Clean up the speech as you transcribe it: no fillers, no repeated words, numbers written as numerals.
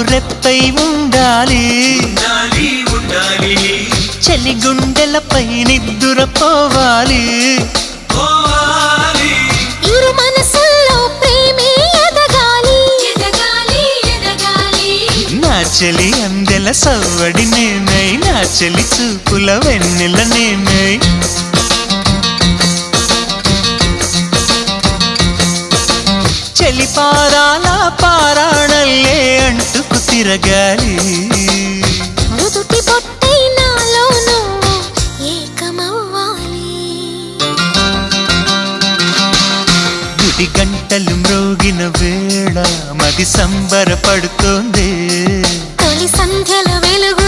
మాకు రెప్పై ఉండాలి చలి గుండెలపై నిద్దురపోవాలి ఇరు మనసుల్లో ప్రేమే ఎదగాలి నా చెలి అందెల సవ్వడి నేనై నా చెలి చూపుల వెన్నెల నేనై చెలి పారాల పారాణల్లే అంటుకు తిరగాలి మృదుటి బొట్టై నాలో నువ్వు ఏకమవ్వాలి గుడి గంటలు మ్రోగిన వేళ మది సంబరపడుతోంది తొలి సంధ్యల వెలుగు